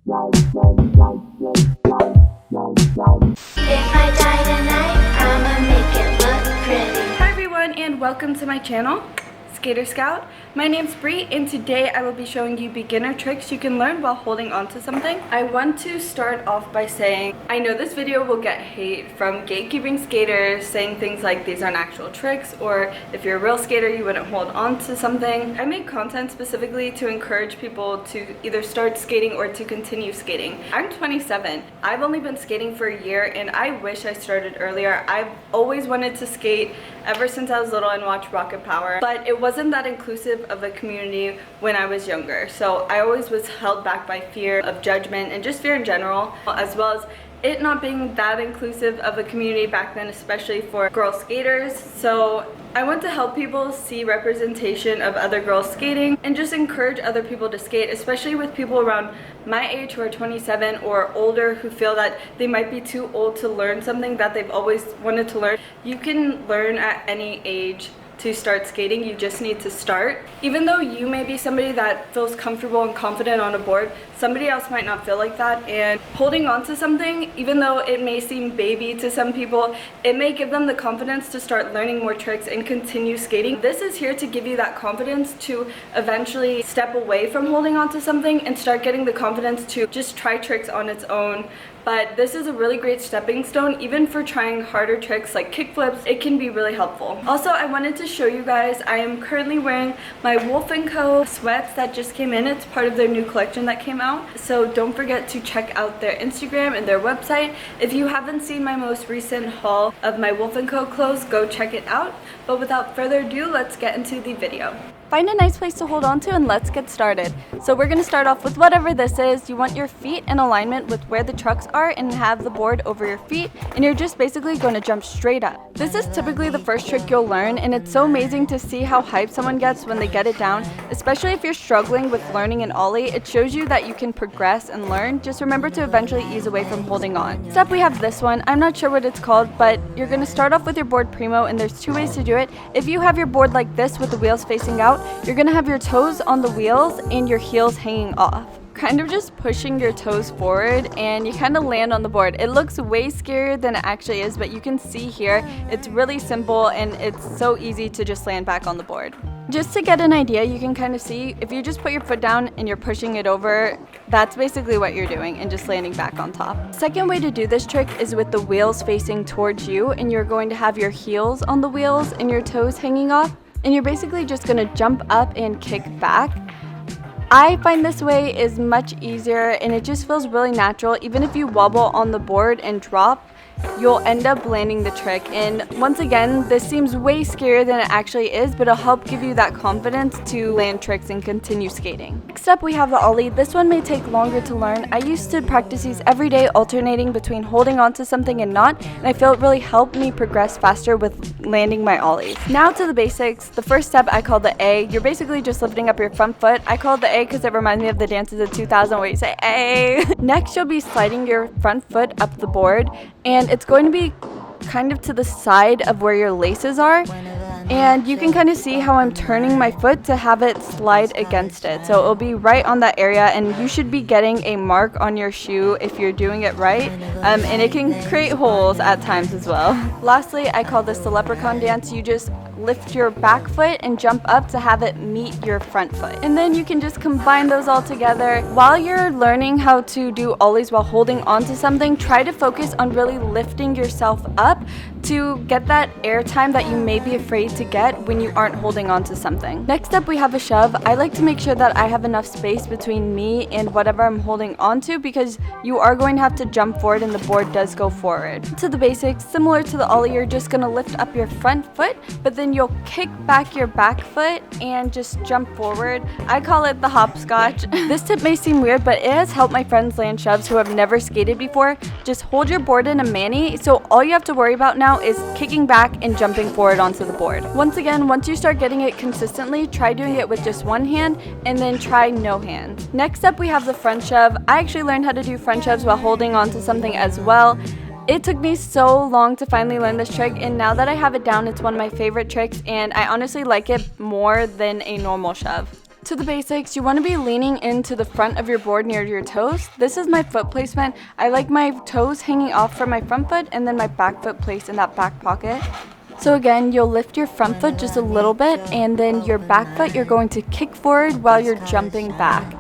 I die tonight, I'ma make it look pretty. Hi everyone and welcome to my channel, Skater Scout. My name's Bree and today I will be showing you beginner tricks you can learn while holding on to something. I want to start off by saying I know this video will get hate from gatekeeping skaters saying things like these aren't actual tricks, or if you're a real skater you wouldn't hold on to something. I make content specifically to encourage people to either start skating or to continue skating. I'm 27. I've only been skating for a year and I wish I started earlier. I've always wanted to skate ever since I was little and watched Rocket Power, but it wasn't that inclusive of a community when I was younger. So I always was held back by fear of judgment and just fear in general, as well as it not being that inclusive of a community back then, especially for girl skaters. So I want to help people see representation of other girls skating and just encourage other people to skate, especially with people around my age who are 27 or older who feel that they might be too old to learn something that they've always wanted to learn. You can learn at any age to start skating, you just need to start. Even though you may be somebody that feels comfortable and confident on a board, somebody else might not feel like that, and holding on to something, even though it may seem baby to some people, it may give them the confidence to start learning more tricks and continue skating. This is here to give you that confidence to eventually step away from holding on to something and start getting the confidence to just try tricks on its own. But this is a really great stepping stone, even for trying harder tricks like kickflips. It can be really helpful. Also, I wanted to show you guys, I am currently wearing my Wolf & Co. sweats that just came in. It's part of their new collection that came out. So don't forget to check out their Instagram and their website. If you haven't seen my most recent haul of my Wolf & Co. clothes, go check it out. But without further ado, let's get into the video. Find a nice place to hold on to and let's get started. So we're going to start off with whatever this is. You want your feet in alignment with where the trucks are and have the board over your feet, and you're just basically going to jump straight up. This is typically the first trick you'll learn, and it's so amazing to see how hyped someone gets when they get it down, especially if you're struggling with learning an ollie. It shows you that you can progress and learn. Just remember to eventually ease away from holding on. Next up we have this one. I'm not sure what it's called, but you're going to start off with your board primo, and there's two ways to do it. If you have your board like this with the wheels facing out, you're going to have your toes on the wheels and your heels hanging off. Kind of just pushing your toes forward and you kind of land on the board. It looks way scarier than it actually is, but you can see here it's really simple and it's so easy to just land back on the board. Just to get an idea, you can kind of see if you just put your foot down and you're pushing it over, that's basically what you're doing, and just landing back on top. Second way to do this trick is with the wheels facing towards you, and you're going to have your heels on the wheels and your toes hanging off, and you're basically just going to jump up and kick back. I find this way is much easier and it just feels really natural. Even if you wobble on the board and drop, you'll end up landing the trick. And once again, this seems way scarier than it actually is, but it'll help give you that confidence to land tricks and continue skating. Next up we have the ollie. This one may take longer to learn. I used to practice these every day, alternating between holding on to something and not, and I feel it really helped me progress faster with landing my ollies. Now to the basics. The first step I call the A. You're basically just lifting up your front foot. I call it the A because it reminds me of the dances of 2000 where you say A. Next you'll be sliding your front foot up the board, and it's going to be kind of to the side of where your laces are, and you can kind of see how I'm turning my foot to have it slide against it. So it'll be right on that area, and you should be getting a mark on your shoe if you're doing it right, and it can create holes at times as well. Lastly, I call this the leprechaun dance. You just lift your back foot and jump up to have it meet your front foot. And then you can just combine those all together. While you're learning how to do ollies while holding on to something, try to focus on really lifting yourself up to get that air time that you may be afraid to get when you aren't holding on to something. Next up we have a shove. I like to make sure that I have enough space between me and whatever I'm holding on to, because you are going to have to jump forward and the board does go forward. To the basics, similar to the ollie, you're just going to lift up your front foot, but then you'll kick back your back foot and just jump forward. I call it the hopscotch. This tip may seem weird, but it has helped my friends land shoves who have never skated before. Just hold your board in a mani, so all you have to worry about now is kicking back and jumping forward onto the board. Once again, once you start getting it consistently, try doing it with just one hand and then try no hands. Next up we have the front shove. I actually learned how to do front shoves while holding onto something as well. It took me so long to finally learn this trick, and now that I have it down, it's one of my favorite tricks, and I honestly like it more than a normal shove. To the basics, you want to be leaning into the front of your board near your toes. This is my foot placement. I like my toes hanging off from my front foot and then my back foot placed in that back pocket. So again, you'll lift your front foot just a little bit and then your back foot you're going to kick forward while you're jumping back.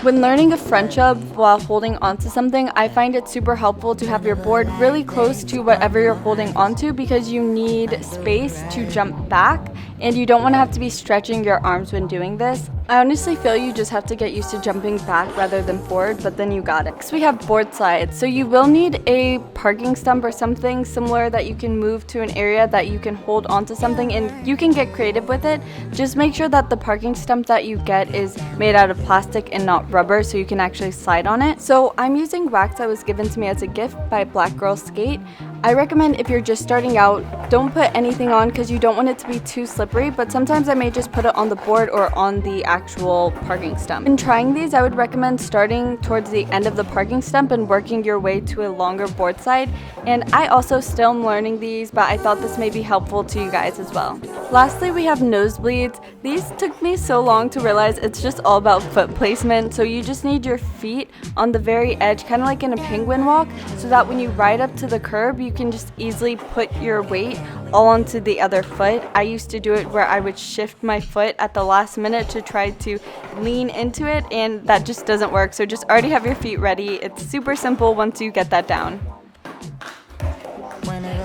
When learning a front jump while holding onto something, I find it super helpful to have your board really close to whatever you're holding onto because you need space to jump back and you don't want to have to be stretching your arms when doing this. I honestly feel you just have to get used to jumping back rather than forward, but then you got it. Next we have board slides. So you will need a parking stump or something similar that you can move to an area that you can hold onto something, and you can get creative with it. Just make sure that the parking stump that you get is made out of plastic and not rubber so you can actually slide on it. So I'm using wax that was given to me as a gift by Black Girl Skate. I recommend if you're just starting out, don't put anything on because you don't want it to be too slippery, but sometimes I may just put it on the board or on the actual parking stump. In trying these, I would recommend starting towards the end of the parking stump and working your way to a longer board side. And I also still am learning these, but I thought this may be helpful to you guys as well. Lastly, we have nosebleeds. These took me so long to realize it's just all about foot placement. So you just need your feet on the very edge, kind of like in a penguin walk, so that when you ride up to the curb, you can just easily put your weight all onto the other foot. I used to do it where I would shift my foot at the last minute to try to lean into it, and that just doesn't work. So just already have your feet ready. It's super simple once you get that down.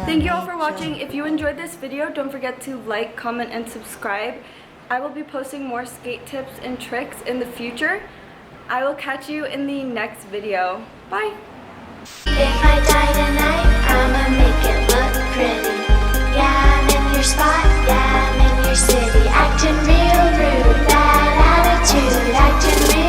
Thank you all for watching. If you enjoyed this video, don't forget to like, comment, and subscribe. I will be posting more skate tips and tricks in the future. I will catch you in the next video. Bye! If I die tonight, I'ma make it look pretty. Yeah, I'm in your spot, yeah, I'm in your city. Acting real rude, bad attitude, acting real